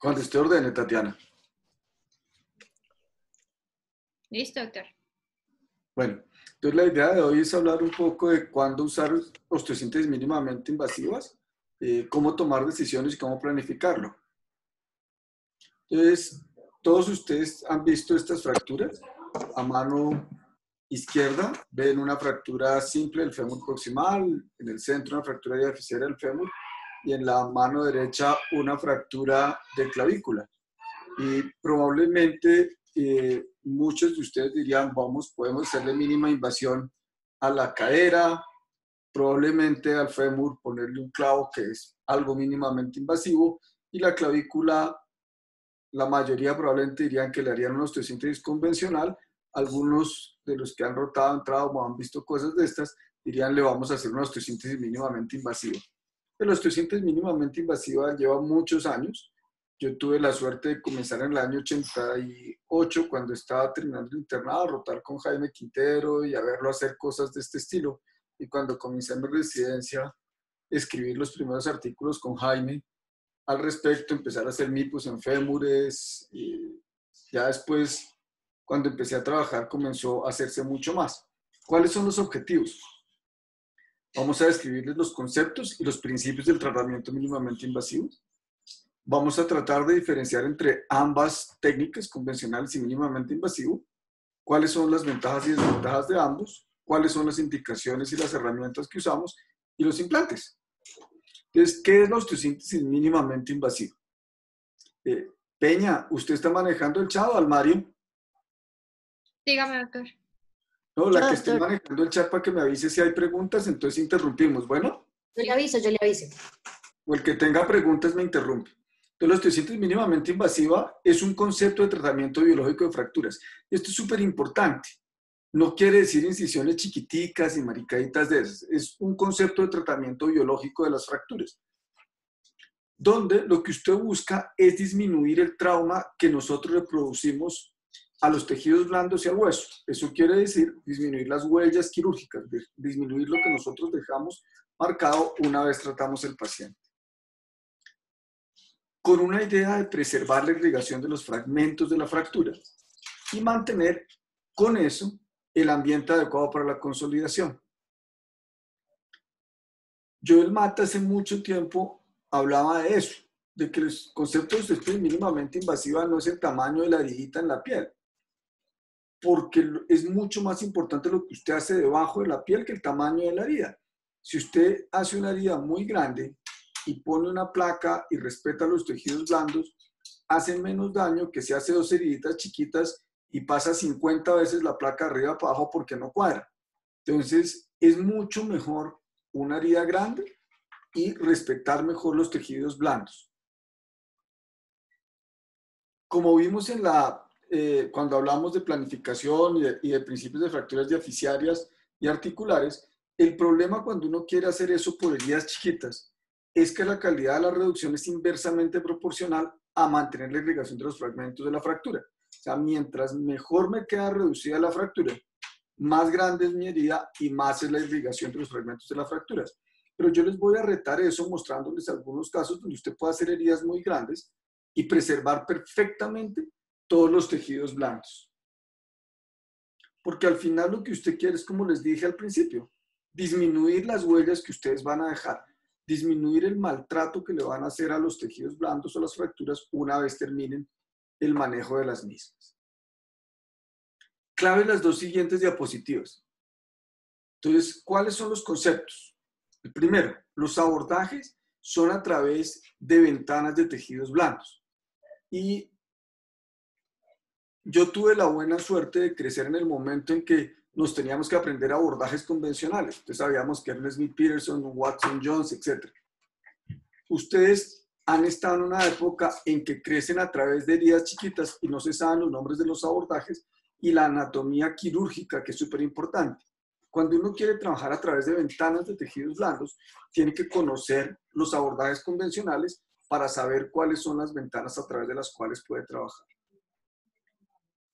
Cuando usted ordene, Tatiana. Listo, doctor. Bueno, entonces la idea de hoy es hablar un poco de cuándo usar osteosíntesis mínimamente invasivas, cómo tomar decisiones y cómo planificarlo. Entonces, todos ustedes han visto estas fracturas. A mano izquierda ven una fractura simple del fémur proximal, en el centro una fractura diafisaria del fémur y en la mano derecha una fractura de clavícula. Y probablemente muchos de ustedes dirían, podemos hacerle mínima invasión a la cadera, probablemente al fémur ponerle un clavo que es algo mínimamente invasivo, y la clavícula, la mayoría probablemente dirían que le harían una osteosíntesis convencional. Algunos de los que han rotado, entrado o han visto cosas de estas, dirían le vamos a hacer una osteosíntesis mínimamente invasiva. La osteosíntesis mínimamente invasiva lleva muchos años. Yo tuve la suerte de comenzar en el año 88, cuando estaba terminando el internado, a rotar con Jaime Quintero y a verlo hacer cosas de este estilo. Y cuando comencé mi residencia, escribir los primeros artículos con Jaime al respecto, empezar a hacer mipos en fémures. Y ya después, cuando empecé a trabajar, comenzó a hacerse mucho más. ¿Cuáles son los objetivos? Vamos a describirles los conceptos y los principios del tratamiento mínimamente invasivo. Vamos a tratar de diferenciar entre ambas técnicas, convencionales y mínimamente invasivo. ¿Cuáles son las ventajas y desventajas de ambos? ¿Cuáles son las indicaciones y las herramientas que usamos? Y los implantes. Entonces, ¿qué es la osteosíntesis mínimamente invasiva? Peña, ¿usted está manejando el chat o al Mario? Dígame, doctor. No, la que esté manejando el chat para que me avise si hay preguntas, entonces interrumpimos. ¿Bueno? Yo le aviso. O el que tenga preguntas me interrumpe. Entonces, la osteosíntesis mínimamente invasiva es un concepto de tratamiento biológico de fracturas. Esto es súper importante. No quiere decir incisiones chiquiticas y maricaditas de esas. Es un concepto de tratamiento biológico de las fracturas, donde lo que usted busca es disminuir el trauma que nosotros le producimos a los tejidos blandos y al hueso. Eso quiere decir disminuir las huellas quirúrgicas, disminuir lo que nosotros dejamos marcado una vez tratamos el paciente, con una idea de preservar la irrigación de los fragmentos de la fractura y mantener con eso el ambiente adecuado para la consolidación. Joel Mata hace mucho tiempo hablaba de eso, de que los conceptos de osteosíntesis mínimamente invasiva no es el tamaño de la heridita en la piel, porque es mucho más importante lo que usted hace debajo de la piel que el tamaño de la herida. Si usted hace una herida muy grande y pone una placa y respeta los tejidos blandos, hace menos daño que si hace dos heriditas chiquitas y pasa 50 veces la placa arriba para abajo porque no cuadra. Entonces, es mucho mejor una herida grande y respetar mejor los tejidos blandos. Como vimos en cuando hablamos de planificación y de principios de fracturas diaficiarias y articulares, el problema cuando uno quiere hacer eso por heridas chiquitas es que la calidad de la reducción es inversamente proporcional a mantener la irrigación de los fragmentos de la fractura. O sea, mientras mejor me queda reducida la fractura, más grande es mi herida y más es la irrigación de los fragmentos de las fracturas. Pero yo les voy a retar eso mostrándoles algunos casos donde usted puede hacer heridas muy grandes y preservar perfectamente todos los tejidos blandos. Porque al final lo que usted quiere es, como les dije al principio, disminuir las huellas que ustedes van a dejar, disminuir el maltrato que le van a hacer a los tejidos blandos o las fracturas una vez terminen el manejo de las mismas. Clave las dos siguientes diapositivas. Entonces, ¿cuáles son los conceptos? El primero, los abordajes son a través de ventanas de tejidos blandos. Y yo tuve la buena suerte de crecer en el momento en que nos teníamos que aprender abordajes convencionales. Entonces sabíamos que Ernest Smith Peterson, Watson Jones, etc. Ustedes han estado en una época en que crecen a través de heridas chiquitas y no se saben los nombres de los abordajes y la anatomía quirúrgica, que es súper importante. Cuando uno quiere trabajar a través de ventanas de tejidos blandos, tiene que conocer los abordajes convencionales para saber cuáles son las ventanas a través de las cuales puede trabajar.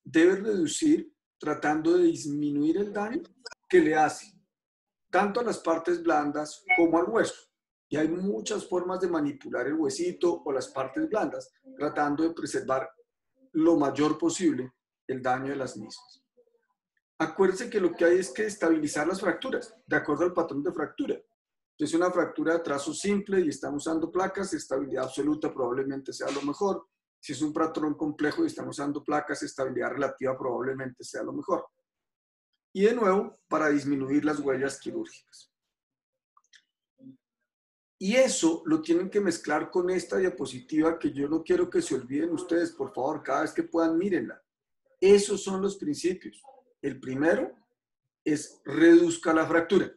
Debe reducir tratando de disminuir el daño que le hace tanto a las partes blandas como al hueso. Y hay muchas formas de manipular el huesito o las partes blandas, tratando de preservar lo mayor posible el daño de las mismas. Acuérdense que lo que hay es que estabilizar las fracturas, de acuerdo al patrón de fractura. Si es una fractura de trazo simple y están usando placas, estabilidad absoluta probablemente sea lo mejor. Si es un patrón complejo y están usando placas, estabilidad relativa probablemente sea lo mejor. Y de nuevo, para disminuir las huellas quirúrgicas. Y eso lo tienen que mezclar con esta diapositiva que yo no quiero que se olviden ustedes, por favor, cada vez que puedan, mírenla. Esos son los principios. El primero es reduzca la fractura.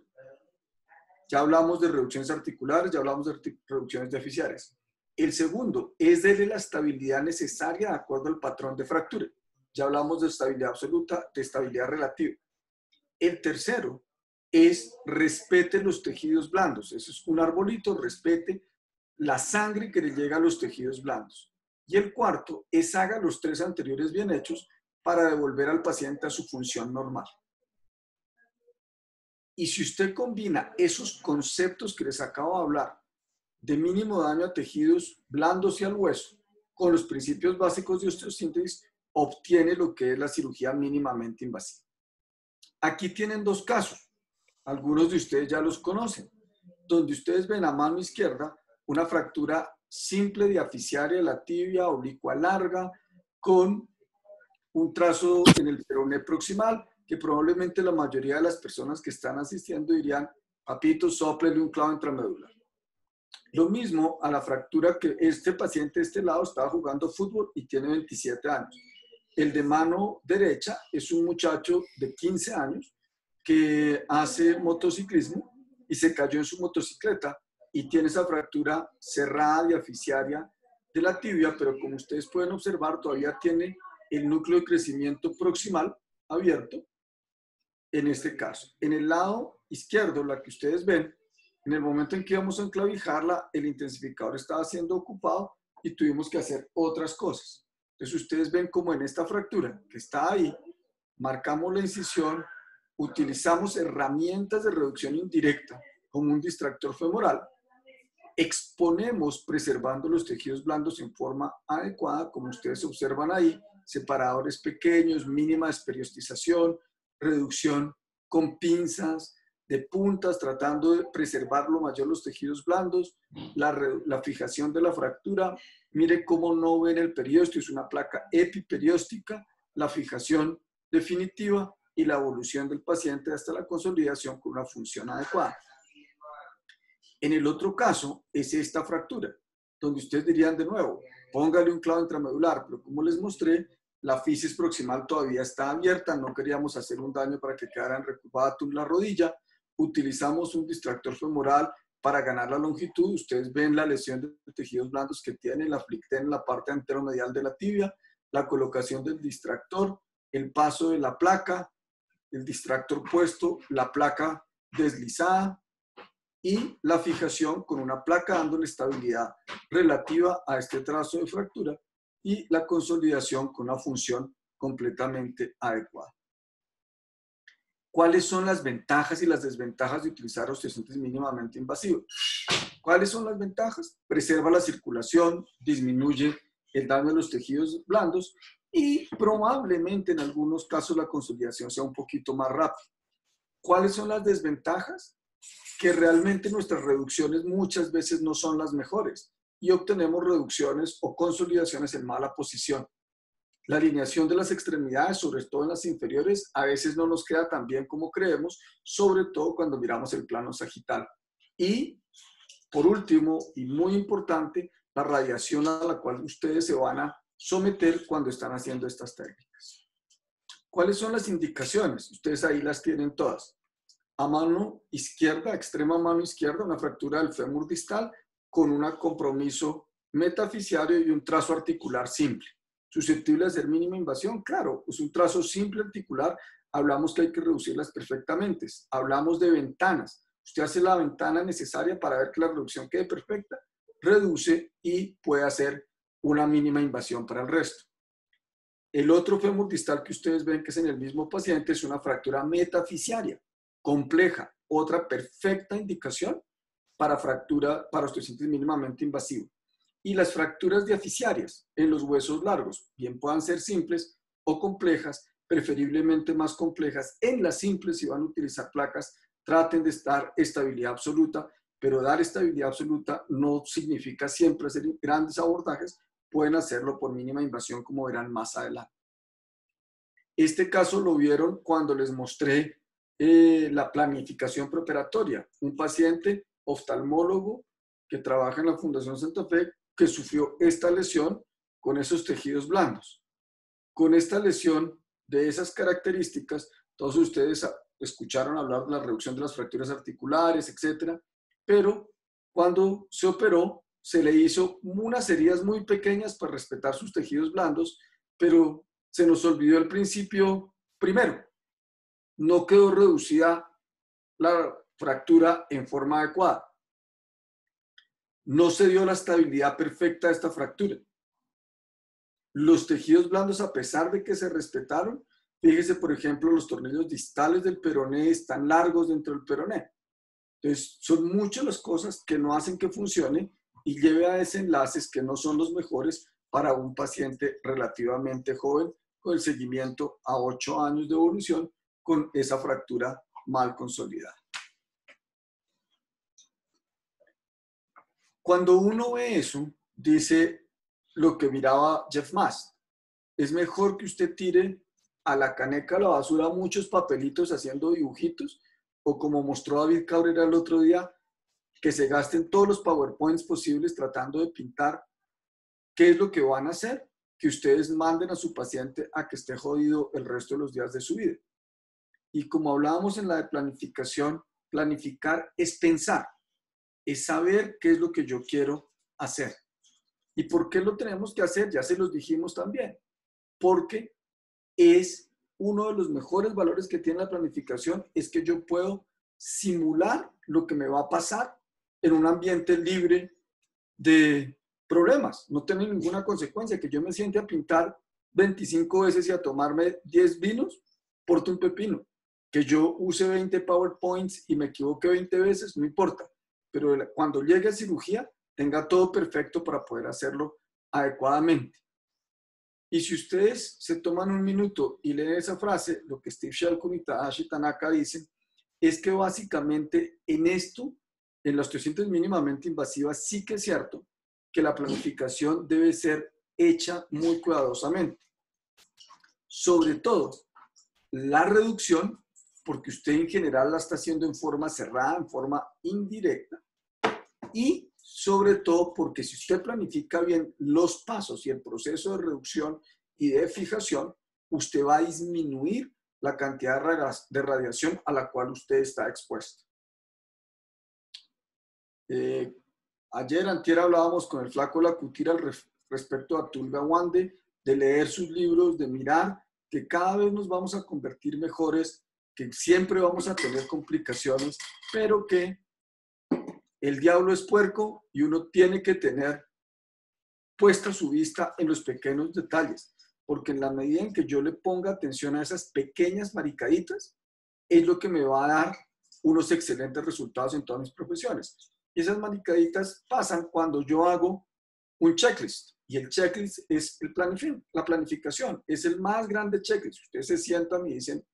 Ya hablamos de reducciones articulares, ya hablamos de reducciones deficiarias. El segundo es darle la estabilidad necesaria de acuerdo al patrón de fractura. Ya hablamos de estabilidad absoluta, de estabilidad relativa. El tercero es respete los tejidos blandos. Eso es un arbolito, respete la sangre que le llega a los tejidos blandos. Y el cuarto es haga los tres anteriores bien hechos para devolver al paciente a su función normal. Y si usted combina esos conceptos que les acabo de hablar, de mínimo daño a tejidos blandos y al hueso, con los principios básicos de osteosíntesis, obtiene lo que es la cirugía mínimamente invasiva. Aquí tienen dos casos, algunos de ustedes ya los conocen, donde ustedes ven a mano izquierda una fractura simple diaficiaria de la tibia oblicua larga con un trazo en el peroné proximal, que probablemente la mayoría de las personas que están asistiendo dirían, papito, sóplele un clavo intramedular. Lo mismo a la fractura que este paciente de este lado estaba jugando fútbol y tiene 27 años. El de mano derecha es un muchacho de 15 años que hace motociclismo y se cayó en su motocicleta y tiene esa fractura cerrada diaficiaria de la tibia, pero como ustedes pueden observar, todavía tiene el núcleo de crecimiento proximal abierto en este caso. En el lado izquierdo, la que ustedes ven, en el momento en que íbamos a enclavijarla, el intensificador estaba siendo ocupado y tuvimos que hacer otras cosas. Entonces ustedes ven como en esta fractura que está ahí, marcamos la incisión, utilizamos herramientas de reducción indirecta como un distractor femoral, exponemos preservando los tejidos blandos en forma adecuada, como ustedes observan ahí, separadores pequeños, mínima esperiostización, reducción con pinzas de puntas, tratando de preservar lo mayor los tejidos blandos, la fijación de la fractura. Mire cómo no ven el periósteo, es una placa epiperióstica, la fijación definitiva y la evolución del paciente hasta la consolidación con una función adecuada. En el otro caso es esta fractura, donde ustedes dirían de nuevo, póngale un clavo intramedular, pero como les mostré, la fisis proximal todavía está abierta, no queríamos hacer un daño para que quedara recurvada la rodilla, utilizamos un distractor femoral para ganar la longitud. Ustedes ven la lesión de tejidos blandos que tiene, la aflicten en la parte anteromedial de la tibia, la colocación del distractor, el paso de la placa, el distractor puesto, la placa deslizada y la fijación con una placa dándole estabilidad relativa a este trazo de fractura y la consolidación con una función completamente adecuada. ¿Cuáles son las ventajas y las desventajas de utilizar osteosíntesis mínimamente invasiva? ¿Cuáles son las ventajas? Preserva la circulación, disminuye el daño de los tejidos blandos y probablemente en algunos casos la consolidación sea un poquito más rápida. ¿Cuáles son las desventajas? Que realmente nuestras reducciones muchas veces no son las mejores y obtenemos reducciones o consolidaciones en mala posición. La alineación de las extremidades, sobre todo en las inferiores, a veces no nos queda tan bien como creemos, sobre todo cuando miramos el plano sagital. Y, por último, y muy importante, la radiación a la cual ustedes se van a someter cuando están haciendo estas técnicas. ¿Cuáles son las indicaciones? Ustedes ahí las tienen todas. A mano izquierda, extrema mano izquierda, una fractura del fémur distal con un compromiso metafisiario y un trazo articular simple. ¿Susceptible de hacer mínima invasión? Claro, es un trazo simple articular. Hablamos que hay que reducirlas perfectamente. Hablamos de ventanas. Usted hace la ventana necesaria para ver que la reducción quede perfecta, reduce y puede hacer una mínima invasión para el resto. El otro fémur distal que ustedes ven que es en el mismo paciente es una fractura metafisiaria compleja. Otra perfecta indicación para fractura, para osteocintis mínimamente invasiva. Y las fracturas diaficiarias en los huesos largos, bien puedan ser simples o complejas, preferiblemente más complejas. En las simples, si van a utilizar placas, traten de estar estabilidad absoluta, pero dar estabilidad absoluta no significa siempre hacer grandes abordajes, pueden hacerlo por mínima invasión, como verán más adelante. Este caso lo vieron cuando les mostré la planificación preoperatoria. Un paciente oftalmólogo que trabaja en la Fundación Santa Fe que sufrió esta lesión con esos tejidos blandos. Con esta lesión de esas características, todos ustedes escucharon hablar de la reducción de las fracturas articulares, etcétera, pero cuando se operó, se le hizo unas heridas muy pequeñas para respetar sus tejidos blandos, pero se nos olvidó el principio primero. No quedó reducida la fractura en forma adecuada. No se dio la estabilidad perfecta de esta fractura. Los tejidos blandos, a pesar de que se respetaron, fíjese, por ejemplo, los tornillos distales del peroné están largos dentro del peroné. Entonces, son muchas las cosas que no hacen que funcione y lleve a desenlaces que no son los mejores para un paciente relativamente joven con el seguimiento a 8 años de evolución con esa fractura mal consolidada. Cuando uno ve eso, dice lo que miraba Jeff Mast, es mejor que usted tire a la caneca de la basura muchos papelitos haciendo dibujitos, o como mostró David Cabrera el otro día, que se gasten todos los PowerPoints posibles tratando de pintar qué es lo que van a hacer, que ustedes manden a su paciente a que esté jodido el resto de los días de su vida. Y como hablábamos en la de planificación, planificar es pensar, es saber qué es lo que yo quiero hacer. ¿Y por qué lo tenemos que hacer? Ya se los dijimos también. Porque es uno de los mejores valores que tiene la planificación, es que yo puedo simular lo que me va a pasar en un ambiente libre de problemas. No tiene ninguna consecuencia. Que yo me siente a pintar 25 veces y a tomarme 10 vinos, porta un pepino. Que yo use 20 PowerPoints y me equivoque 20 veces, no importa. Pero cuando llegue a cirugía, tenga todo perfecto para poder hacerlo adecuadamente. Y si ustedes se toman un minuto y leen esa frase, lo que Steve Shelton y Tadashi Tanaka dicen, es que básicamente en esto, en la osteocintis mínimamente invasiva, sí que es cierto que la planificación debe ser hecha muy cuidadosamente. Sobre todo, la reducción, porque usted en general la está haciendo en forma cerrada, en forma indirecta, y sobre todo porque si usted planifica bien los pasos y el proceso de reducción y de fijación, usted va a disminuir la cantidad de radiación a la cual usted está expuesto. Antier hablábamos con el flaco Lacutira respecto a Atul Gawande, de leer sus libros, de mirar que cada vez nos vamos a convertir mejores, que siempre vamos a tener complicaciones, pero que el diablo es puerco y uno tiene que tener puesta su vista en los pequeños detalles, porque en la medida en que yo le ponga atención a esas pequeñas maricaditas, es lo que me va a dar unos excelentes resultados en todas mis profesiones. Y esas maricaditas pasan cuando yo hago un checklist, y el checklist es la planificación, es el más grande checklist. Ustedes se sientan y dicen,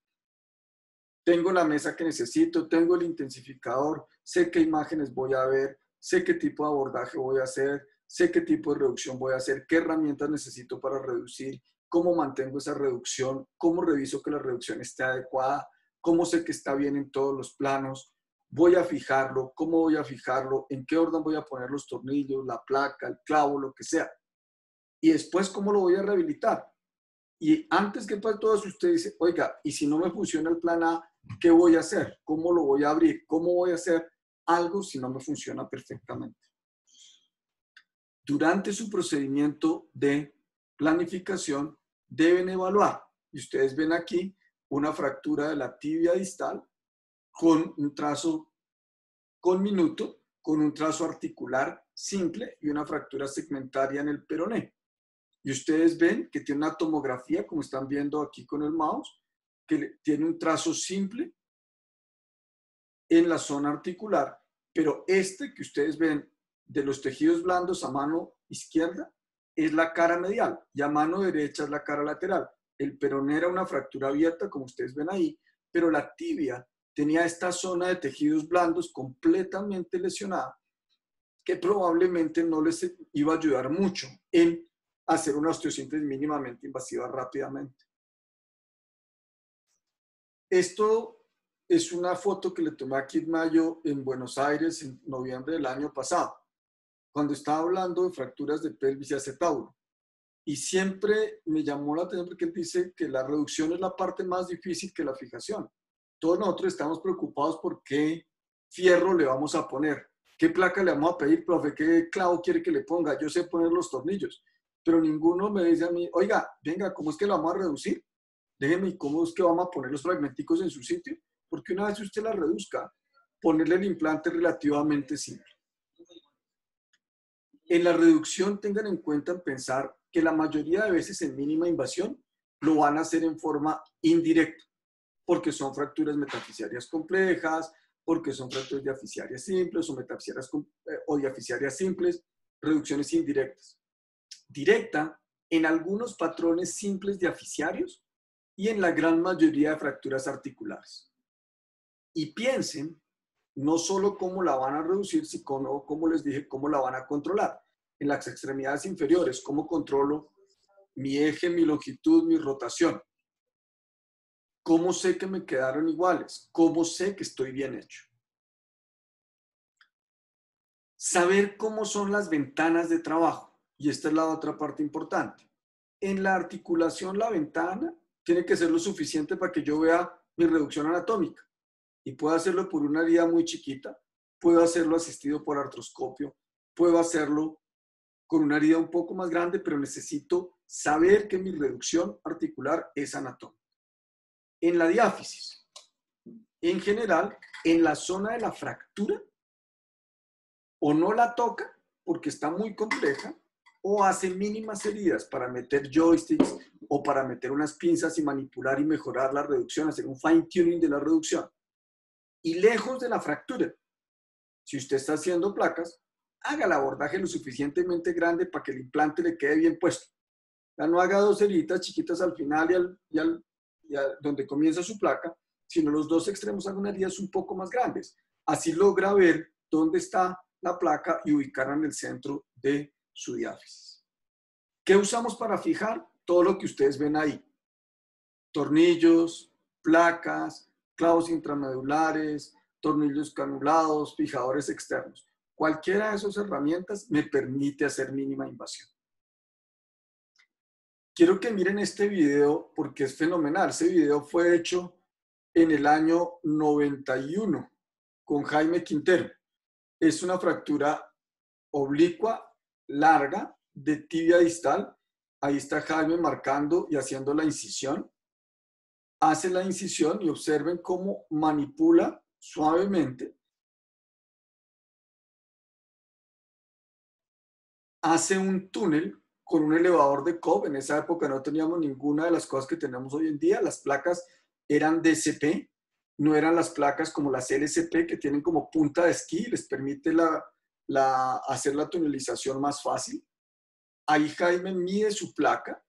tengo la mesa que necesito, tengo el intensificador, sé qué imágenes voy a ver, sé qué tipo de abordaje voy a hacer, sé qué tipo de reducción voy a hacer, qué herramientas necesito para reducir, cómo mantengo esa reducción, cómo reviso que la reducción esté adecuada, cómo sé que está bien en todos los planos, voy a fijarlo, cómo voy a fijarlo, en qué orden voy a poner los tornillos, la placa, el clavo, lo que sea. Y después, cómo lo voy a rehabilitar. Y antes que todo eso, usted dice, oiga, y si no me funciona el plan A, ¿qué voy a hacer? ¿Cómo lo voy a abrir? ¿Cómo voy a hacer algo si no me funciona perfectamente? Durante su procedimiento de planificación, deben evaluar. Y ustedes ven aquí una fractura de la tibia distal con un trazo con minuto, con un trazo articular simple y una fractura segmentaria en el peroné. Y ustedes ven que tiene una tomografía, como están viendo aquí con el mouse, que tiene un trazo simple en la zona articular Pero este que ustedes ven de los tejidos blandos a mano izquierda es la cara medial y a mano derecha es la cara lateral. El peroné era una fractura abierta, como ustedes ven ahí, pero la tibia tenía esta zona de tejidos blandos completamente lesionada, que probablemente no les iba a ayudar mucho en hacer una osteosíntesis mínimamente invasiva rápidamente. Esto es una foto que le tomé a Kid Mayo en Buenos Aires en noviembre del año pasado, cuando estaba hablando de fracturas de pelvis y acetauro. Y siempre me llamó la atención porque él dice que la reducción es la parte más difícil que la fijación. Todos nosotros estamos preocupados por qué fierro le vamos a poner, qué placa le vamos a pedir, profe, qué clavo quiere que le ponga. Yo sé poner los tornillos, pero ninguno me dice a mí, oiga, venga, ¿cómo es que la vamos a reducir? Déjeme, ¿cómo es que vamos a poner los fragmenticos en su sitio? Porque una vez usted la reduzca, ponerle el implante es relativamente simple. En la reducción tengan en cuenta en pensar que la mayoría de veces en mínima invasión lo van a hacer en forma indirecta, porque son fracturas metafisiarias complejas, porque son fracturas diafisiarias simples o metafisiarias o diafisiarias simples, reducciones indirectas. Directa en algunos patrones simples diafisiarios y en la gran mayoría de fracturas articulares. Y piensen no solo cómo la van a reducir, sino, como les dije, cómo la van a controlar. En las extremidades inferiores, cómo controlo mi eje, mi longitud, mi rotación. ¿Cómo sé que me quedaron iguales? ¿Cómo sé que estoy bien hecho? Saber cómo son las ventanas de trabajo. Y esta es la otra parte importante. En la articulación, la ventana tiene que ser lo suficiente para que yo vea mi reducción anatómica. Y puedo hacerlo por una herida muy chiquita, puedo hacerlo asistido por artroscopio, puedo hacerlo con una herida un poco más grande, pero necesito saber que mi reducción articular es anatómica. En la diáfisis, en general, en la zona de la fractura, o no la toca porque está muy compleja, o hace mínimas heridas para meter joysticks o para meter unas pinzas y manipular y mejorar la reducción, hacer un fine tuning de la reducción. Y lejos de la fractura, si usted está haciendo placas, haga el abordaje lo suficientemente grande para que el implante le quede bien puesto. Ya no haga dos heridas chiquitas al final y donde comienza su placa, sino los dos extremos hagan heridas un poco más grandes. Así logra ver dónde está la placa y ubicarla en el centro de su diáfisis. ¿Qué usamos para fijar? Todo lo que ustedes ven ahí. Tornillos, placas, clavos intramedulares, tornillos canulados, fijadores externos. Cualquiera de esas herramientas me permite hacer mínima invasión. Quiero que miren este video porque es fenomenal. Este video fue hecho en el año 91 con Jaime Quintero. Es una fractura oblicua, larga, de tibia distal. Ahí está Jaime marcando y haciendo la incisión. Hace la incisión y observen cómo manipula suavemente. Hace un túnel con un elevador de Cobb. En esa época no teníamos ninguna de las cosas que tenemos hoy en día. Las placas eran DCP, no eran las placas como las LCP que tienen como punta de esquí, les permite hacer la tunelización más fácil. Ahí Jaime mide su placa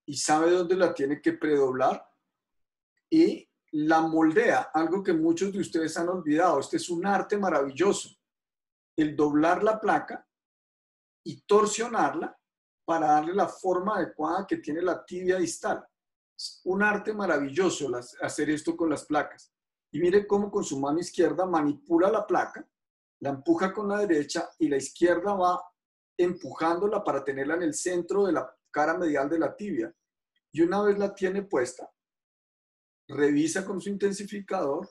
y sabe dónde la tiene que predoblar y la moldea, algo que muchos de ustedes han olvidado. Este es un arte maravilloso, el doblar la placa y torsionarla para darle la forma adecuada que tiene la tibia distal. Es un arte maravilloso hacer esto con las placas. Y mire cómo con su mano izquierda manipula la placa, la empuja con la derecha y la izquierda va empujándola para tenerla en el centro de la cara medial de la tibia. Y una vez la tiene puesta, revisa con su intensificador.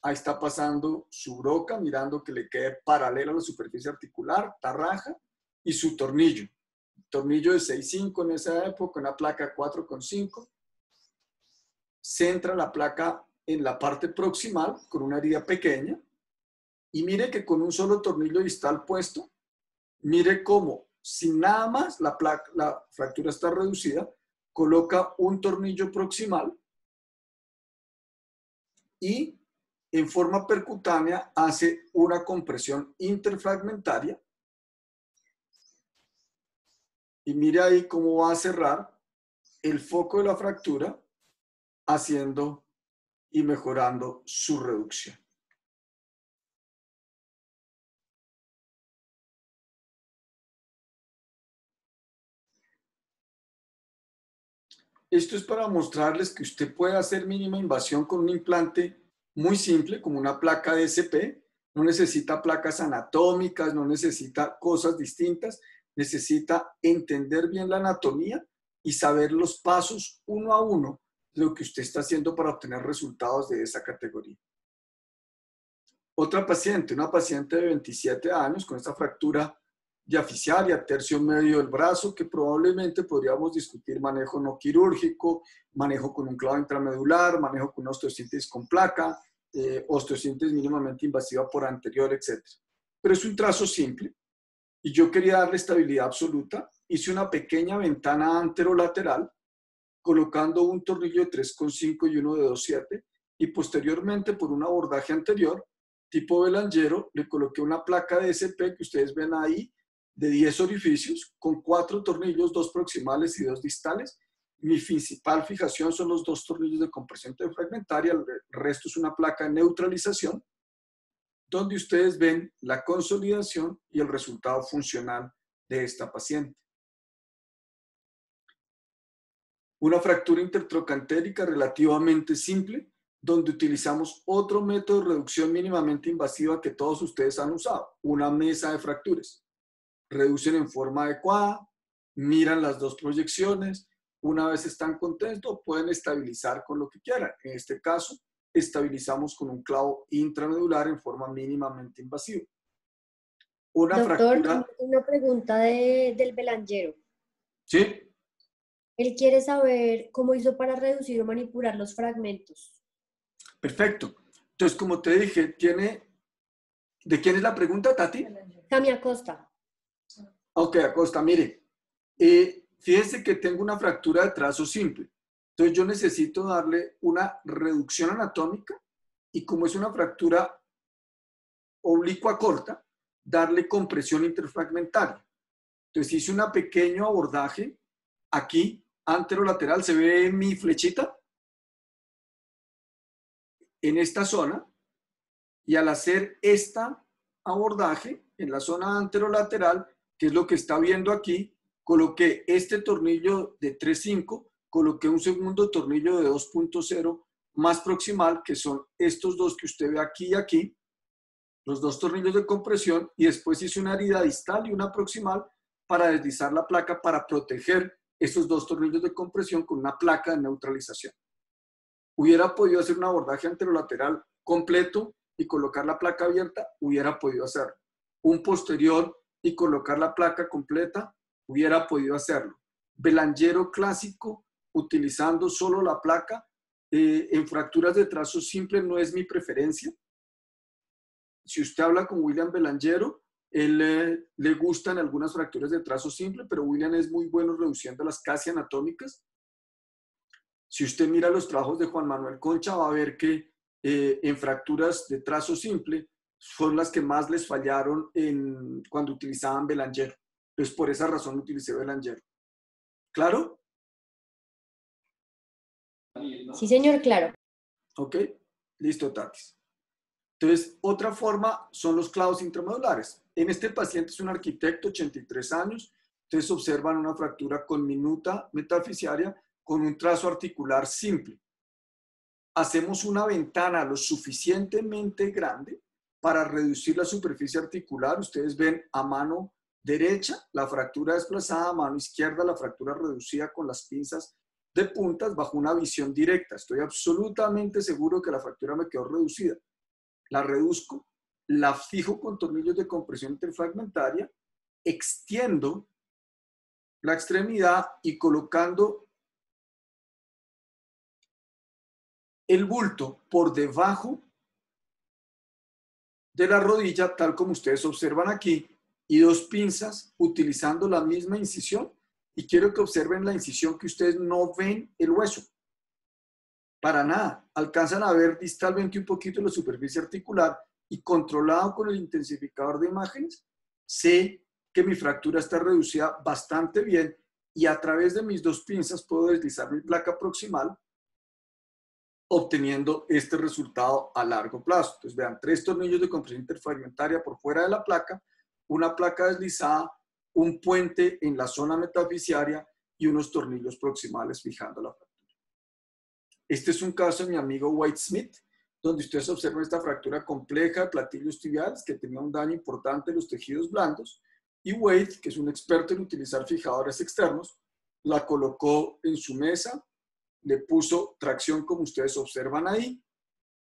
Ahí está pasando su broca, mirando que le quede paralela a la superficie articular, tarraja, y su tornillo. Tornillo de 6.5 en esa época, una placa 4.5. Centra la placa en la parte proximal con una herida pequeña. Y mire que con un solo tornillo distal puesto, mire cómo, sin nada más, la fractura está reducida, coloca un tornillo proximal y en forma percutánea hace una compresión interfragmentaria. Y mire ahí cómo va a cerrar el foco de la fractura haciendo y mejorando su reducción. Esto es para mostrarles que usted puede hacer mínima invasión con un implante muy simple, como una placa DSP. No necesita placas anatómicas, no necesita cosas distintas. Necesita entender bien la anatomía y saber los pasos uno a uno de lo que usted está haciendo para obtener resultados de esa categoría. Otra paciente, una paciente de 27 años con esta fractura diaficiaria, tercio medio del brazo, que probablemente podríamos discutir manejo no quirúrgico, manejo con un clavo intramedular, manejo con osteosíntesis con placa, osteosíntesis mínimamente invasiva por anterior, etc. Pero es un trazo simple y yo quería darle estabilidad absoluta. Hice una pequeña ventana anterolateral colocando un tornillo de 3,5 y uno de 2,7 y posteriormente por un abordaje anterior tipo Belanger, le coloqué una placa de SP que ustedes ven ahí de 10 orificios con 4 tornillos, 2 proximales y 2 distales. Mi principal fijación son los 2 tornillos de compresión interfragmentaria, el resto es una placa de neutralización, donde ustedes ven la consolidación y el resultado funcional de esta paciente. Una fractura intertrocantérica relativamente simple, donde utilizamos otro método de reducción mínimamente invasiva que todos ustedes han usado, una mesa de fracturas. Reducen en forma adecuada, miran las 2 proyecciones, una vez están contentos, pueden estabilizar con lo que quieran. En este caso, estabilizamos con un clavo intramedular en forma mínimamente invasiva. Una Doctor, fractura... una pregunta del Belanger. Sí. Él quiere saber cómo hizo para reducir o manipular los fragmentos. Perfecto. Entonces, como te dije, ¿de quién es la pregunta, Tati? Cami Acosta. Ok, Acosta, mire. Fíjense que tengo una fractura de trazo simple. Entonces, yo necesito darle una reducción anatómica y como es una fractura oblicua corta, darle compresión interfragmentaria. Entonces, hice un pequeño abordaje aquí, anterolateral. ¿Se ve mi flechita? En esta zona, y al hacer este abordaje en la zona anterolateral, que es lo que está viendo aquí, coloqué este tornillo de 3,5, coloqué un segundo tornillo de 2,0 más proximal, que son estos 2 que usted ve aquí y aquí, los 2 tornillos de compresión, y después hice una herida distal y una proximal para deslizar la placa para proteger esos 2 tornillos de compresión con una placa de neutralización. Hubiera podido hacer un abordaje anterolateral completo y colocar la placa abierta, hubiera podido hacerlo. Un posterior y colocar la placa completa, hubiera podido hacerlo. Belanger clásico, utilizando solo la placa, en fracturas de trazo simple no es mi preferencia. Si usted habla con William Belanger, él le gustan algunas fracturas de trazo simple, pero William es muy bueno reduciendo las casi anatómicas. Si usted mira los trabajos de Juan Manuel Concha, va a ver que en fracturas de trazo simple son las que más les fallaron cuando utilizaban Belanger. Entonces, por esa razón utilicé Belanger. ¿Claro? Sí, señor, claro. Ok, listo, Tatis. Entonces, otra forma son los clavos intramedulares. En este paciente es un arquitecto, 83 años. Entonces, observan una fractura con minuta metafisiaria con un trazo articular simple. Hacemos una ventana lo suficientemente grande para reducir la superficie articular. Ustedes ven a mano derecha la fractura desplazada, a mano izquierda la fractura reducida con las pinzas de puntas bajo una visión directa. Estoy absolutamente seguro que la fractura me quedó reducida. La reduzco, la fijo con tornillos de compresión interfragmentaria, extiendo la extremidad y colocando el bulto por debajo de la rodilla, tal como ustedes observan aquí, y 2 pinzas utilizando la misma incisión. Y quiero que observen la incisión, que ustedes no ven el hueso. Para nada. Alcanzan a ver distalmente un poquito la superficie articular y controlado con el intensificador de imágenes, sé que mi fractura está reducida bastante bien y a través de mis dos pinzas puedo deslizar mi placa proximal obteniendo este resultado a largo plazo. Entonces vean, 3 tornillos de compresión interfragmentaria por fuera de la placa, una placa deslizada, un puente en la zona metafisiaria y unos tornillos proximales fijando la fractura. Este es un caso de mi amigo White Smith, donde ustedes observan esta fractura compleja de platillos tibiales que tenía un daño importante en los tejidos blandos, y Wade, que es un experto en utilizar fijadores externos, la colocó en su mesa, le puso tracción como ustedes observan ahí,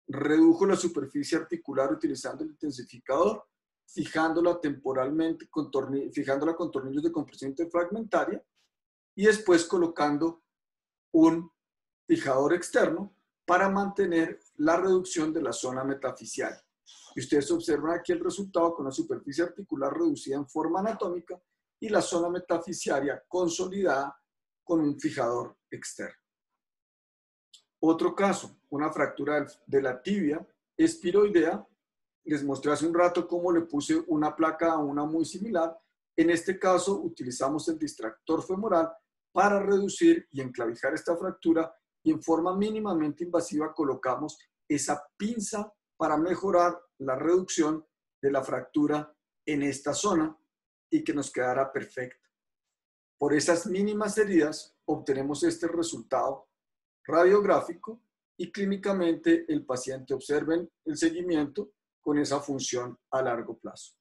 redujo la superficie articular utilizando el intensificador, fijándola temporalmente, fijándola con tornillos de compresión interfragmentaria y después colocando un fijador externo para mantener la reducción de la zona metafisiaria. Y ustedes observan aquí el resultado con la superficie articular reducida en forma anatómica y la zona metafisiaria consolidada con un fijador externo. Otro caso, una fractura de la tibia espiroidea. Les mostré hace un rato cómo le puse una placa a una muy similar. En este caso utilizamos el distractor femoral para reducir y enclavijar esta fractura y en forma mínimamente invasiva colocamos esa pinza para mejorar la reducción de la fractura en esta zona y que nos quedara perfecta. Por esas mínimas heridas obtenemos este resultado radiográfico y clínicamente el paciente observen el seguimiento con esa función a largo plazo.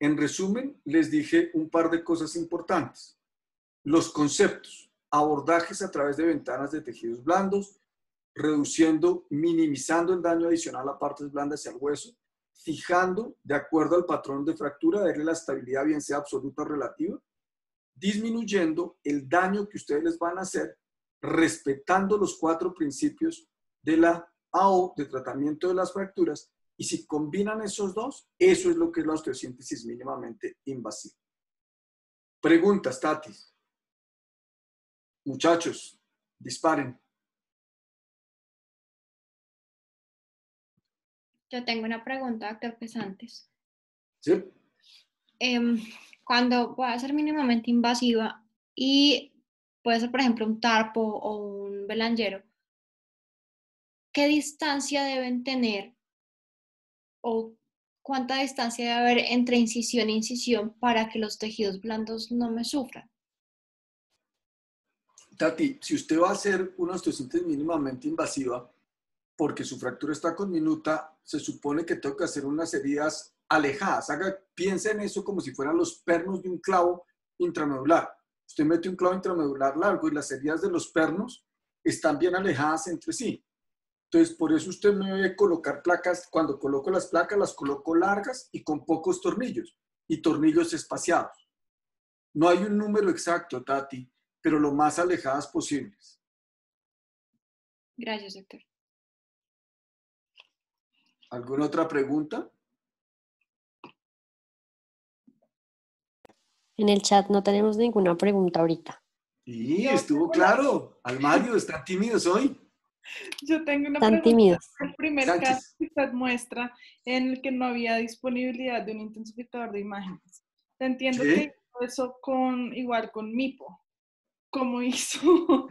En resumen, les dije un par de cosas importantes. Los conceptos, abordajes a través de ventanas de tejidos blandos, reduciendo, minimizando el daño adicional a partes blandas y al hueso, fijando de acuerdo al patrón de fractura, darle la estabilidad bien sea absoluta o relativa, disminuyendo el daño que ustedes les van a hacer, respetando los 4 principios de la AO de tratamiento de las fracturas, y si combinan esos dos, eso es lo que es la osteosíntesis mínimamente invasiva. Preguntas, Tati. Muchachos, disparen. Yo tengo una pregunta, doctor Pesantes. ¿Sí? Cuando voy a ser mínimamente invasiva y puede ser, por ejemplo, un tarpo o un velangero, ¿qué distancia deben tener o cuánta distancia debe haber entre incisión e incisión para que los tejidos blandos no me sufran? Tati, si usted va a hacer una osteosíntesis mínimamente invasiva, porque su fractura está conminuta, se supone que tengo que hacer unas heridas alejadas. Piensa en eso como si fueran los pernos de un clavo intramedular. Usted mete un clavo intramedular largo y las heridas de los pernos están bien alejadas entre sí. Entonces, por eso usted me debe colocar placas. Cuando coloco las placas, las coloco largas y con pocos tornillos y tornillos espaciados. No hay un número exacto, Tati, pero lo más alejadas posibles. Gracias, doctor. ¿Alguna otra pregunta? En el chat no tenemos ninguna pregunta ahorita. Sí, estuvo claro. Almario, están tímidos hoy. Yo tengo una Están pregunta. tímidos. El primer Sánchez. caso que usted muestra en el que no había disponibilidad de un intensificador de imágenes. Entiendo Sí. que hizo eso igual con MIPO. ¿Cómo hizo?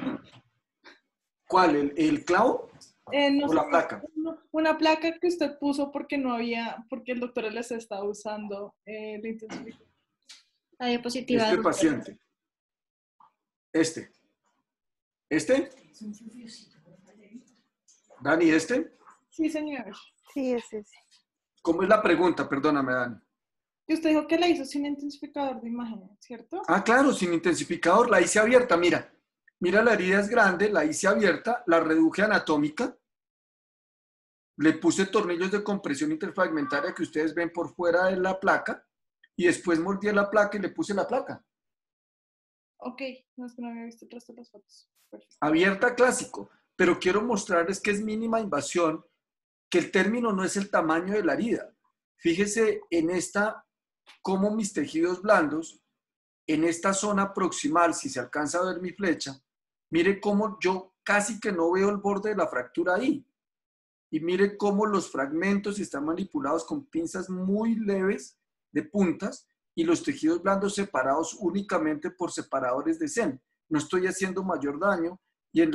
¿Cuál? ¿El clavo No o sé, la placa? una placa que usted puso porque no había, porque el doctor les estaba usando el intensificador. La diapositiva. Este doctor. paciente. Este. Dani, ¿este? Sí, señor. Sí, es ese. ¿Cómo es la pregunta? Perdóname, Dani. Y usted dijo que la hizo sin intensificador de imágenes, ¿cierto? Ah, claro, sin intensificador, la hice abierta, mira. Mira, la herida es grande, la hice abierta, la reduje anatómica, le puse tornillos de compresión interfragmentaria que ustedes ven por fuera de la placa y después moldeé la placa y le puse la placa. Ok, no es que no había visto el resto de las fotos. Perfecto. Abierta clásico, pero quiero mostrarles que es mínima invasión, que el término no es el tamaño de la herida. Fíjese en esta, cómo mis tejidos blandos, en esta zona proximal, si se alcanza a ver mi flecha, mire cómo yo casi que no veo el borde de la fractura ahí. Y mire cómo los fragmentos están manipulados con pinzas muy leves de puntas y los tejidos blandos separados únicamente por separadores de Zen. No estoy haciendo mayor daño y en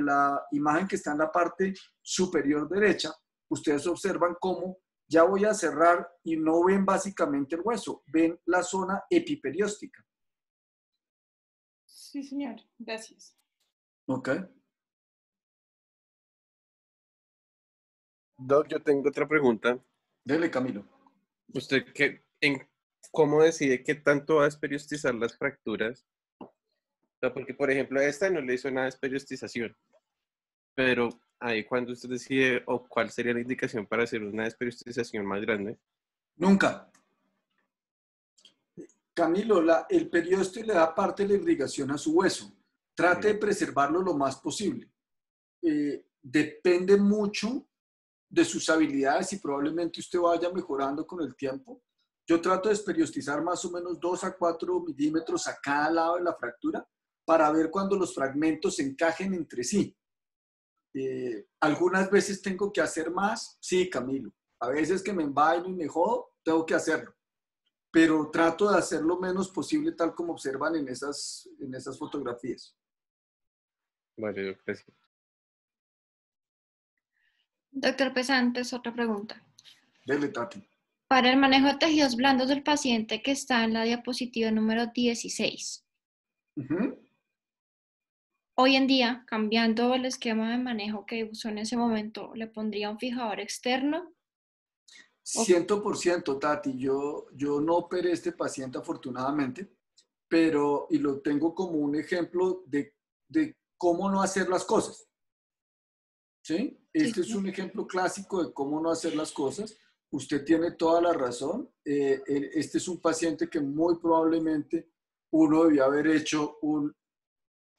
la imagen que está en la parte superior derecha, ustedes observan cómo ya voy a cerrar y no ven básicamente el hueso, ven la zona epiperióstica. Sí, señor. Gracias. ¿Ok? Doc, yo tengo otra pregunta. Dele, Camilo. ¿Usted cómo decide qué tanto va a esperiostizar las fracturas? O sea, porque, por ejemplo, a esta no le hizo nada de esperistización, pero ahí cuando usted decide o cuál sería la indicación para hacer una esperistización más grande. Nunca. Camilo, el periósteo le da parte de la irrigación a su hueso. Trate de preservarlo lo más posible. Depende mucho de sus habilidades y probablemente usted vaya mejorando con el tiempo. Yo trato de esperiostizar más o menos 2 a 4 milímetros a cada lado de la fractura para ver cuando los fragmentos se encajen entre sí. Algunas veces tengo que hacer más, sí, Camilo. A veces que me envaino y me jodo, tengo que hacerlo. Pero trato de hacer lo menos posible tal como observan en esas fotografías. Vale, gracias. Doctor Pesantes, otra pregunta. Dele, Tati. Para el manejo de tejidos blandos del paciente que está en la diapositiva número 16. Hoy en día, cambiando el esquema de manejo que usó en ese momento, ¿le pondría un fijador externo? 100%, Tati. Yo no operé este paciente afortunadamente, pero y lo tengo como un ejemplo de cómo no hacer las cosas. ¿Sí? Este es un ejemplo clásico de cómo no hacer las cosas. Usted tiene toda la razón. Este es un paciente que muy probablemente uno debía haber hecho un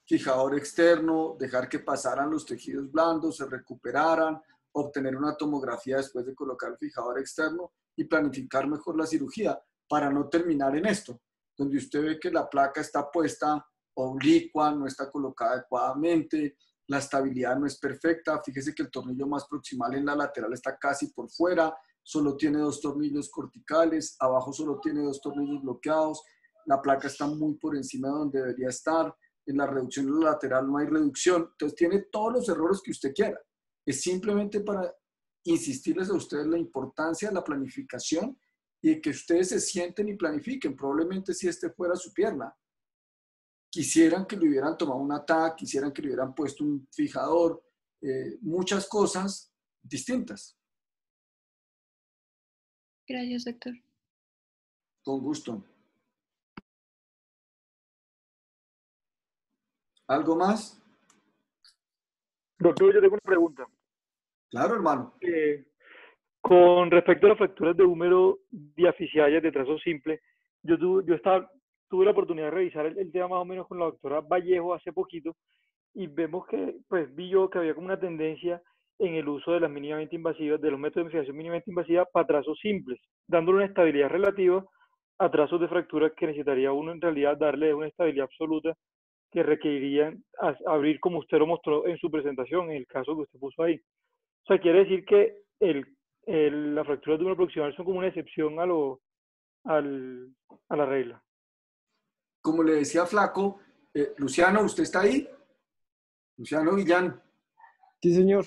fijador externo, dejar que pasaran los tejidos blandos, se recuperaran, obtener una tomografía después de colocar el fijador externo y planificar mejor la cirugía para no terminar en esto, donde usted ve que la placa está puesta oblicua, no está colocada adecuadamente, la estabilidad no es perfecta. Fíjese que el tornillo más proximal en la lateral está casi por fuera, solo tiene 2 tornillos corticales, abajo solo tiene 2 tornillos bloqueados, la placa está muy por encima de donde debería estar, en la reducción lateral no hay reducción, entonces tiene todos los errores que usted quiera. Es simplemente para insistirles a ustedes la importancia de la planificación y de que ustedes se sienten y planifiquen. Probablemente si este fuera su pierna, quisieran que le hubieran tomado un TAC, quisieran que le hubieran puesto un fijador, muchas cosas distintas. Gracias, doctor. Con gusto. ¿Algo más? Doctor, yo tengo una pregunta. Claro, hermano. Con respecto a las fracturas de húmero diaficiales de trazo simple, tuve la oportunidad de revisar el tema más o menos con la doctora Vallejo hace poquito y vemos que, pues vi yo que había como una tendencia en el uso de las mínimamente invasivas, de los métodos de investigación mínimamente invasiva para trazos simples, dándole una estabilidad relativa a trazos de fracturas que necesitaría uno en realidad darle una estabilidad absoluta que requerirían abrir como usted lo mostró en su presentación, en el caso que usted puso ahí. O sea, quiere decir que las fracturas de húmero proximal son como una excepción a la regla. Como le decía Flaco, Luciano, ¿usted está ahí? Luciano Villán. Sí, señor.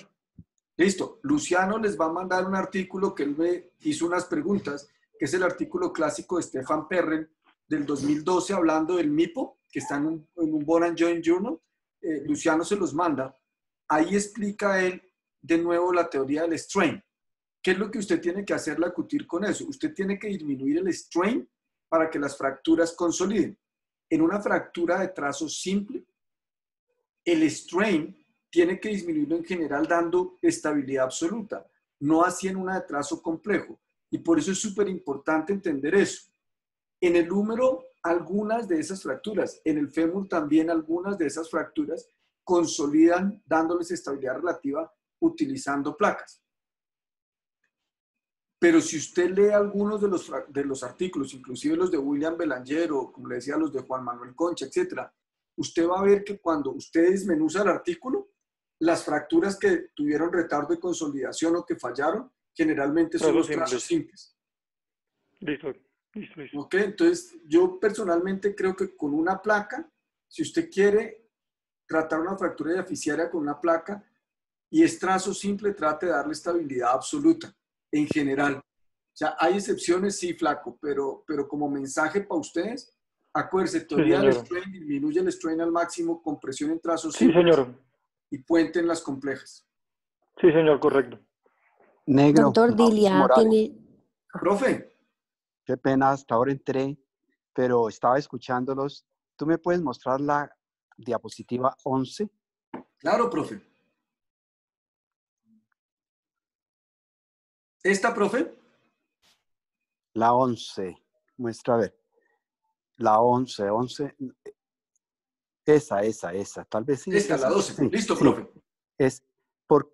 Listo. Luciano les va a mandar un artículo que él hizo unas preguntas, que es el artículo clásico de Stefan Perren del 2012 hablando del MIPO, que está en un Bone and Joint Journal. Luciano se los manda. Ahí explica él de nuevo la teoría del strain. ¿Qué es lo que usted tiene que hacer, acutir con eso? Usted tiene que disminuir el strain para que las fracturas consoliden. En una fractura de trazo simple, el strain tiene que disminuirlo en general dando estabilidad absoluta, no así en una de trazo complejo. Y por eso es súper importante entender eso. En el húmero, algunas de esas fracturas, en el fémur también algunas de esas fracturas consolidan dándoles estabilidad relativa utilizando placas. Pero si usted lee algunos de los artículos, inclusive los de William Belanger o, como le decía, los de Juan Manuel Concha, etc., usted va a ver que cuando usted desmenuza el artículo, las fracturas que tuvieron retardo de consolidación o que fallaron, generalmente son los trazos simples. Listo, listo, listo. ¿Ok? Entonces, yo personalmente creo que con una placa, si usted quiere tratar una fractura diaficiaria con una placa y es trazo simple, trate de darle estabilidad absoluta, en general. O sea, hay excepciones, sí, flaco, pero como mensaje para ustedes, acuérdense, Sí, teoría del señor. strain, disminuye el strain al máximo, compresión en trazos Sí, simples señor. y puente en las complejas. Sí, señor, correcto. Negro, Doctor Mauricio Dilia, Morales. tiene... Profe, Qué pena, hasta ahora entré, pero estaba escuchándolos. ¿Tú me puedes mostrar la diapositiva 11? claro, profe. ¿Esta, profe? La 11. Muestra a ver. La 11. Esa. Tal vez sí es Esta, la esa. 12. Sí, Listo, sí. profe.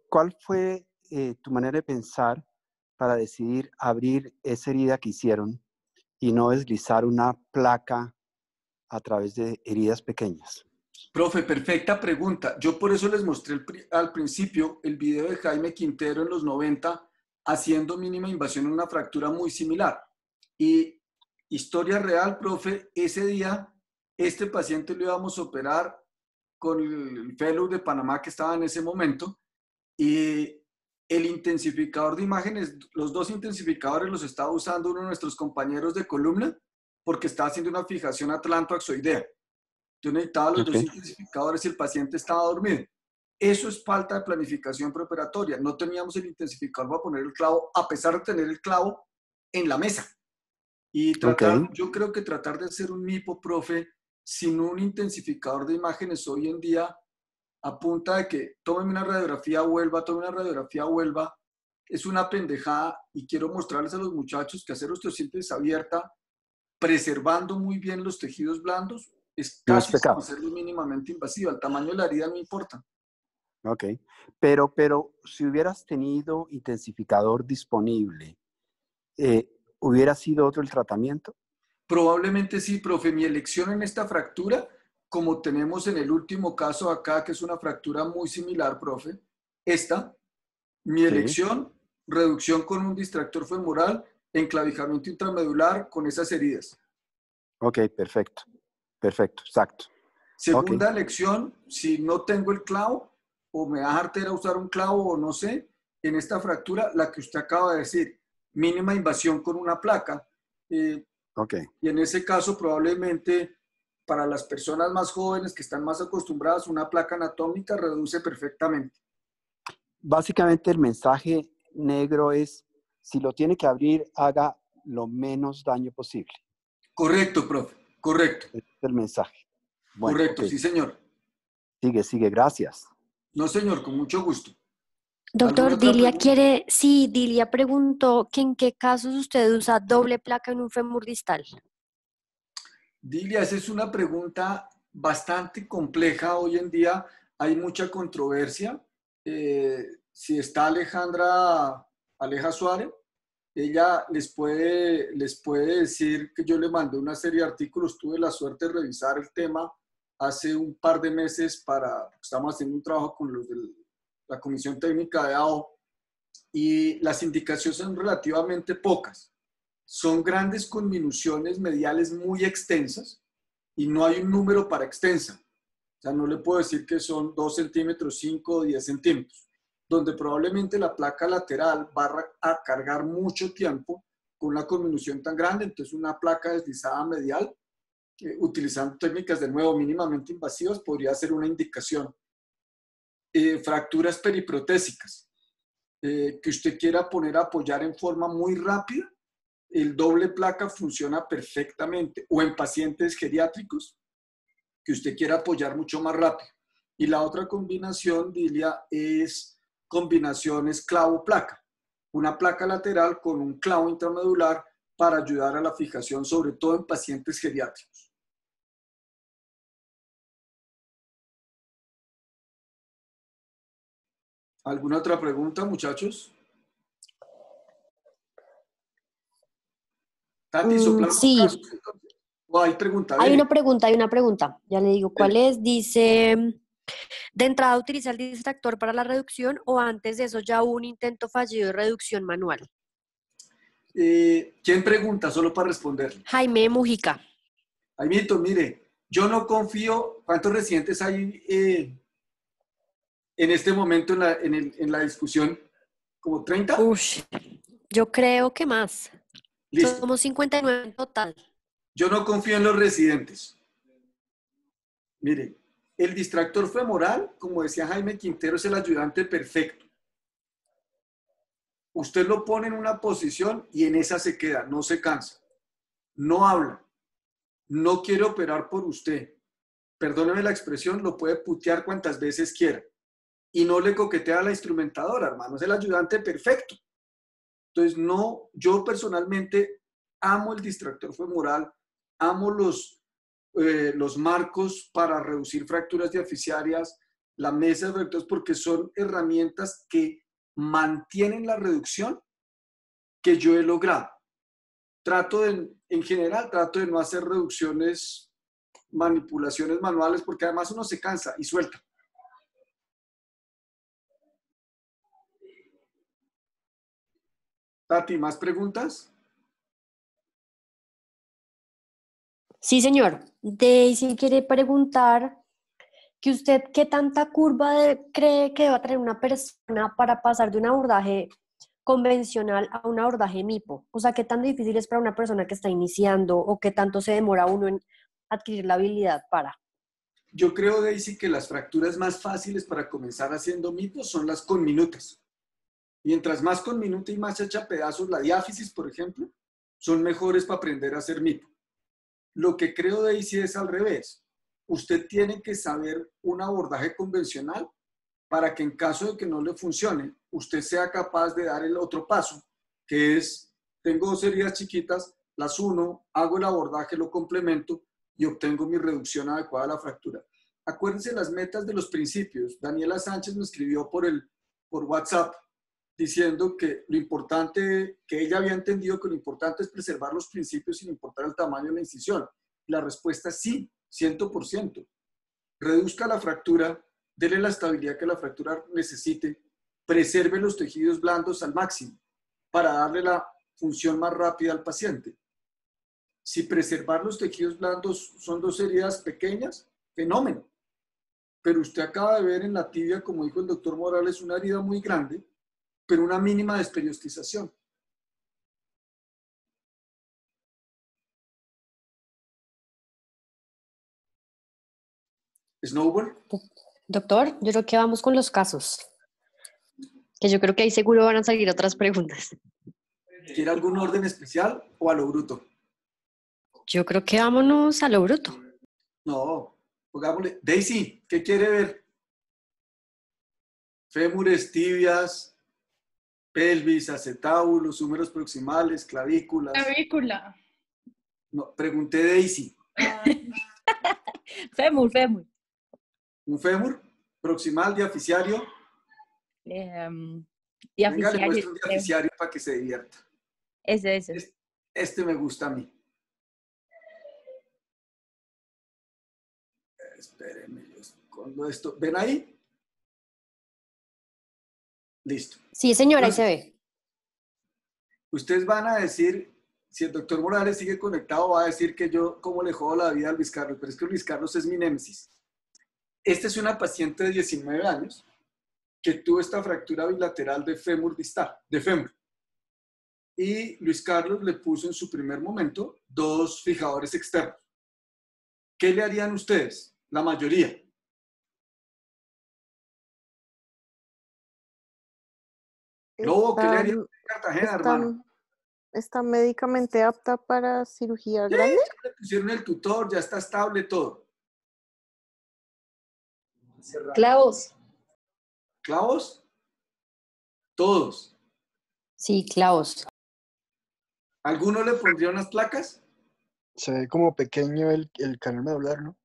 ¿Cuál fue tu manera de pensar para decidir abrir esa herida que hicieron y no deslizar una placa a través de heridas pequeñas? Profe, perfecta pregunta. Yo por eso les mostré al principio el video de Jaime Quintero en los 90 haciendo mínima invasión en una fractura muy similar. Y historia real, profe, ese día este paciente lo íbamos a operar con el fellow de Panamá que estaba en ese momento y el intensificador de imágenes, los dos intensificadores los estaba usando uno de nuestros compañeros de columna porque estaba haciendo una fijación atlantoaxoidea. Yo necesitaba los dos intensificadores y el paciente estaba dormido. Eso es falta de planificación preoperatoria. No teníamos el intensificador para poner el clavo, a pesar de tener el clavo en la mesa. Y tratar, yo creo que tratar de hacer un MIPO, profe, sin un intensificador de imágenes hoy en día, a punta de que tómeme una radiografía, vuelva, es una pendejada y quiero mostrarles a los muchachos que hacer osteosíntesis abierta, preservando muy bien los tejidos blandos, es No es casi como pecado. hacerlo mínimamente invasiva. El tamaño de la herida no importa. Ok. Pero si hubieras tenido intensificador disponible, ¿hubiera sido otro el tratamiento? Probablemente sí, profe. Mi elección en esta fractura, como tenemos en el último caso acá, que es una fractura muy similar, profe, mi elección, reducción con un distractor femoral, enclavijamiento intramedular con esas heridas. Ok, perfecto, exacto. Segunda elección, si no tengo el clavo, o me da artera usar un clavo, o no sé, en esta fractura, la que usted acaba de decir, mínima invasión con una placa. Y en ese caso, probablemente, para las personas más jóvenes que están más acostumbradas, una placa anatómica reduce perfectamente. Básicamente el mensaje negro es, si lo tiene que abrir, haga lo menos daño posible. Correcto, profe, correcto. Ese es el mensaje. Bueno, correcto, sí, señor. Sigue, gracias. No, señor, con mucho gusto. Doctor Dilia Dilia preguntó que en qué casos usted usa doble placa en un fémur distal. Dilia, esa es una pregunta bastante compleja. Hoy en día hay mucha controversia. Si está Aleja Suárez, ella les puede decir que yo le mandé una serie de artículos. Tuve la suerte de revisar el tema hace un par de meses estamos haciendo un trabajo con los de la Comisión Técnica de AO y las indicaciones son relativamente pocas. Son grandes conminuciones mediales muy extensas y no hay un número para extensa. O sea, no le puedo decir que son 2 centímetros, 5 o 10 centímetros, donde probablemente la placa lateral va a cargar mucho tiempo con una conminución tan grande. Entonces, una placa deslizada medial, utilizando técnicas de nuevo mínimamente invasivas, podría ser una indicación. Fracturas periprotésicas, que usted quiera poner a apoyar en forma muy rápida, el doble placa funciona perfectamente, o en pacientes geriátricos que usted quiera apoyar mucho más rápido. Y la otra combinación, Dilia, es combinaciones clavo-placa. Una placa lateral con un clavo intramedular para ayudar a la fijación, sobre todo en pacientes geriátricos. ¿Alguna otra pregunta, muchachos? Tati, soplamos Sí. casos, entonces. O hay pregunta, Hay dele. una pregunta. Ya le digo cuál es. Dice, ¿de entrada utiliza el distractor para la reducción o antes de eso ya hubo un intento fallido de reducción manual? ¿Quién pregunta? Solo para responder. Jaime Mujica. Jaimito, mire, yo no confío. ¿Cuántos residentes hay en este momento en la discusión? ¿Como 30? Ush, yo creo que más. Listo. Somos 59 en total. Yo no confío en los residentes. Mire, el distractor femoral, como decía Jaime Quintero, es el ayudante perfecto. Usted lo pone en una posición y en esa se queda, no se cansa, no habla, no quiere operar por usted. Perdóneme la expresión, lo puede putear cuantas veces quiera. Y no le coquetea a la instrumentadora, hermano, es el ayudante perfecto. Entonces, no, yo personalmente amo el distractor femoral, amo los marcos para reducir fracturas diaficiarias, la mesa de fracturas, porque son herramientas que mantienen la reducción que yo he logrado. En general, trato de no hacer reducciones, manipulaciones manuales, porque además uno se cansa y suelta. Tati, ¿más preguntas? Sí, señor. Daisy quiere preguntar que usted qué tanta curva cree que va a tener una persona para pasar de un abordaje convencional a un abordaje MIPO. O sea, qué tan difícil es para una persona que está iniciando o qué tanto se demora uno en adquirir la habilidad para. Yo creo, Daisy, que las fracturas más fáciles para comenzar haciendo MIPOs son las conminutas. Mientras más conminuta y más hecha pedazos, la diáfisis, por ejemplo, son mejores para aprender a hacer MIPO. Lo que creo, Daisy, es al revés. Usted tiene que saber un abordaje convencional para que en caso de que no le funcione, usted sea capaz de dar el otro paso, que es, tengo dos heridas chiquitas, las uno, hago el abordaje, lo complemento y obtengo mi reducción adecuada de la fractura. Acuérdense las metas de los principios. Daniela Sánchez me escribió por WhatsApp diciendo que lo importante, que ella había entendido que lo importante es preservar los principios sin importar el tamaño de la incisión. La respuesta es sí, 100%. Reduzca la fractura, dele la estabilidad que la fractura necesite, preserve los tejidos blandos al máximo para darle la función más rápida al paciente. Si preservar los tejidos blandos son dos heridas pequeñas, fenómeno. Pero usted acaba de ver en la tibia, como dijo el doctor Morales, una herida muy grande, pero una mínima desperiodización. Snowball. Doctor, yo creo que vamos con los casos. Que yo creo que ahí seguro van a salir otras preguntas. ¿Quiere algún orden especial o a lo bruto? Yo creo que vámonos a lo bruto. No, pongámosle. Daisy, ¿qué quiere ver? Fémures, tibias, pelvis, acetábulos, húmeros proximales, clavículas. Clavícula. No, pregunté Daisy. Fémur. ¿Un fémur proximal, diaficiario? Venga, le Diaficiario. muestro un diaficiario para que se divierta. Ese. Este me gusta a mí. Espérenme, yo escondo esto. ¿Ven ahí? Listo. Sí, señora, ahí se ve. Ustedes van a decir, si el doctor Morales sigue conectado, va a decir que yo cómo le jodo la vida a Luis Carlos, pero es que Luis Carlos es mi némesis. Esta es una paciente de 19 años que tuvo esta fractura bilateral de fémur distal, de fémur. Y Luis Carlos le puso en su primer momento 2 fijadores externos. ¿Qué le harían ustedes? La mayoría. Lobo, ¿qué le harían en Cartagena, hermano? ¿Está médicamente apta para cirugía Sí, grande? ya le pusieron el tutor, ya está estable todo. Clavos. ¿Clavos? Todos. Sí, clavos. ¿Alguno le pondría unas placas? Se ve como pequeño el canal medular, ¿no?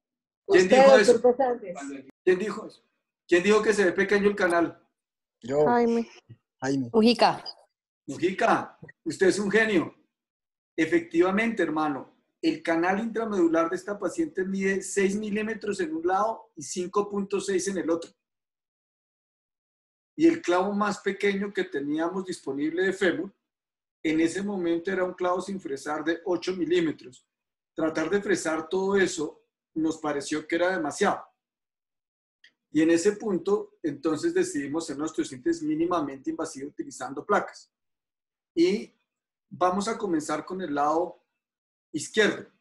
¿Quién Usted, dijo doctor eso? Pesantes. ¿Quién dijo eso? ¿Quién dijo que se ve pequeño el canal? Yo, Jaime. Jaime. Mujica. Mujica, usted es un genio. Efectivamente, hermano, el canal intramedular de esta paciente mide 6 milímetros en un lado y 5.6 en el otro. Y el clavo más pequeño que teníamos disponible de fémur, en ese momento era un clavo sin fresar de 8 milímetros. Tratar de fresar todo eso nos pareció que era demasiado. Y en ese punto, entonces decidimos hacer una osteosíntesis mínimamente invasiva utilizando placas. Y vamos a comenzar con el lado izquierdo.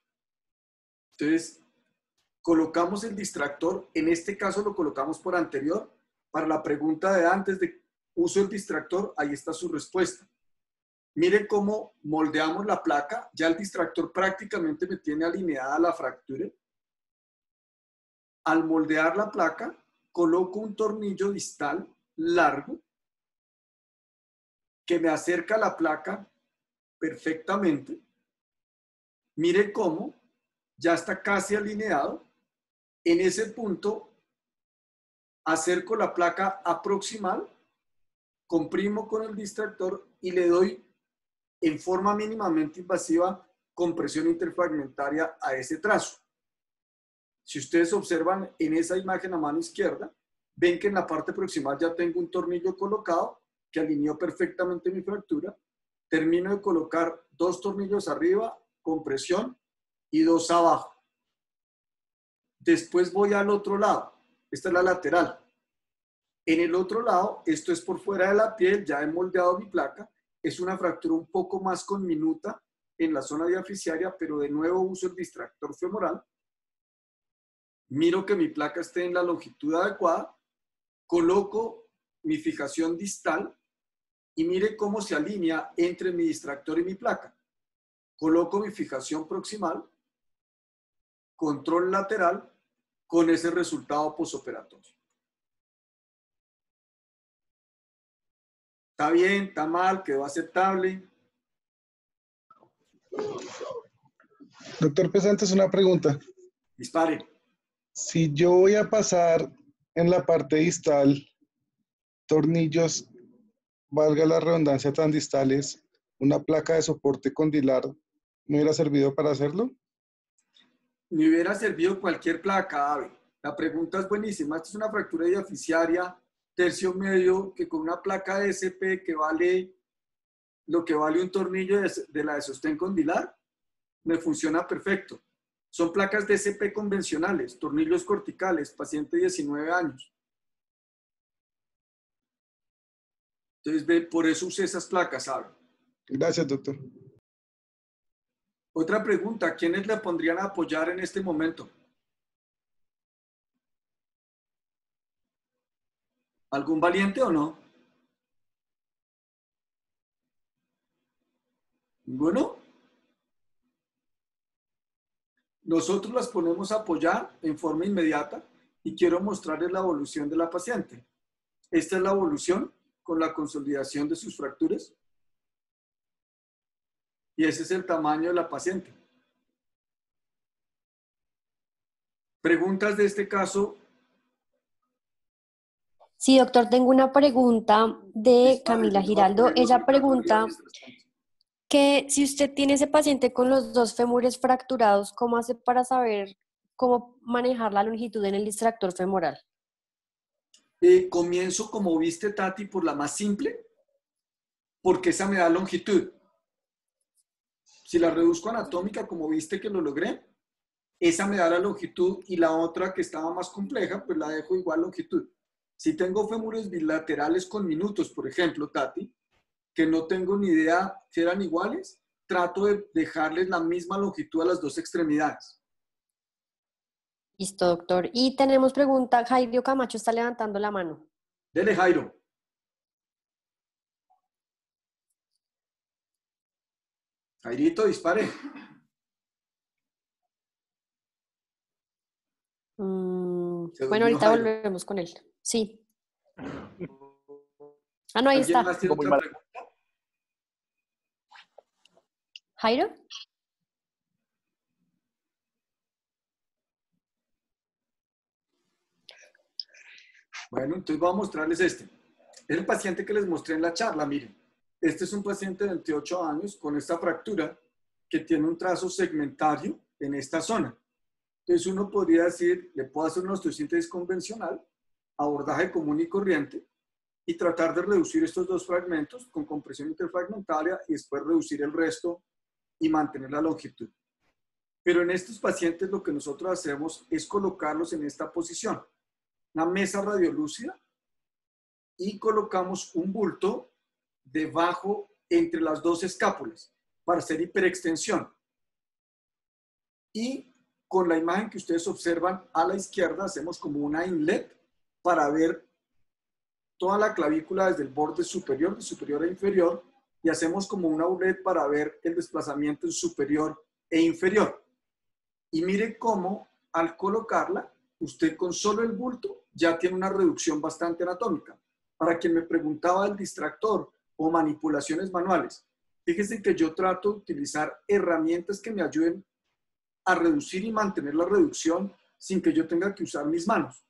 Entonces, colocamos el distractor, en este caso lo colocamos por anterior. Para la pregunta de antes de uso el distractor, ahí está su respuesta. Mire cómo moldeamos la placa, ya el distractor prácticamente me tiene alineada la fractura. Al moldear la placa, coloco un tornillo distal largo que me acerca a la placa perfectamente. Mire cómo ya está casi alineado. En ese punto, acerco la placa a proximal, comprimo con el distractor y le doy en forma mínimamente invasiva compresión interfragmentaria a ese trazo. Si ustedes observan en esa imagen a mano izquierda, ven que en la parte proximal ya tengo un tornillo colocado que alineó perfectamente mi fractura. Termino de colocar 2 tornillos arriba, compresión, y 2 abajo. Después voy al otro lado. Esta es la lateral. En el otro lado, esto es por fuera de la piel, ya he moldeado mi placa. Es una fractura un poco más conminuta en la zona diaficiaria, pero de nuevo uso el distractor femoral. Miro que mi placa esté en la longitud adecuada, coloco mi fijación distal y mire cómo se alinea entre mi distractor y mi placa. Coloco mi fijación proximal, control lateral, con ese resultado posoperatorio. ¿Está bien? ¿Está mal? ¿Quedó aceptable? Doctor Pesantes, una pregunta. Dispare. Si yo voy a pasar en la parte distal tornillos, valga la redundancia, tan distales, una placa de soporte condilar, ¿me hubiera servido para hacerlo? Me hubiera servido cualquier placa, Ave. La pregunta es buenísima. Esta es una fractura diaficiaria, tercio medio, que con una placa de SP que vale lo que vale un tornillo de la de sostén condilar, me funciona perfecto. Son placas de SP convencionales, tornillos corticales, paciente de 19 años. Entonces, por eso usé esas placas, ¿sabe? Gracias, doctor. Otra pregunta, ¿quiénes le pondrían a apoyar en este momento? ¿Algún valiente o no? ¿Ninguno? Nosotros las ponemos a apoyar en forma inmediata y quiero mostrarles la evolución de la paciente. Esta es la evolución con la consolidación de sus fracturas. Y ese es el tamaño de la paciente. ¿Preguntas de este caso? Sí, doctor, tengo una pregunta de Camila Giraldo. Ella pregunta que si usted tiene ese paciente con los 2 fémures fracturados, ¿cómo hace para saber cómo manejar la longitud en el distractor femoral? Comienzo, como viste, Tati, por la más simple, porque esa me da longitud. Si la reduzco anatómica, como viste que lo logré, esa me da la longitud, y la otra que estaba más compleja, pues la dejo igual longitud. Si tengo fémures bilaterales con minutos, por ejemplo, Tati, que no tengo ni idea si eran iguales, trato de dejarles la misma longitud a las 2 extremidades. Listo, doctor. Y tenemos pregunta, Jairo Camacho está levantando la mano. Dele, Jairo. Jairito, dispare. Bueno, ahorita Jairo. volvemos con él. Sí. Ah, no, ahí está. ¿Alguien más tiene otra pregunta? ¿Jairo? Bueno, entonces voy a mostrarles este. Es el paciente que les mostré en la charla, miren. Este es un paciente de 28 años con esta fractura que tiene un trazo segmentario en esta zona. Entonces uno podría decir, le puedo hacer una osteosíntesis convencional, abordaje común y corriente, y tratar de reducir estos dos fragmentos con compresión interfragmentaria y después reducir el resto y mantener la longitud. Pero en estos pacientes lo que nosotros hacemos es colocarlos en esta posición, una mesa radiolúcida, y colocamos un bulto debajo entre las dos escápulas para hacer hiperextensión. Y con la imagen que ustedes observan a la izquierda hacemos como una inlet para ver toda la clavícula desde el borde superior, de superior a inferior, y hacemos como una outlet para ver el desplazamiento en superior e inferior. Y mire cómo al colocarla, usted con solo el bulto ya tiene una reducción bastante anatómica. Para quien me preguntaba del distractor o manipulaciones manuales, fíjense que yo trato de utilizar herramientas que me ayuden a reducir y mantener la reducción sin que yo tenga que usar mis manos.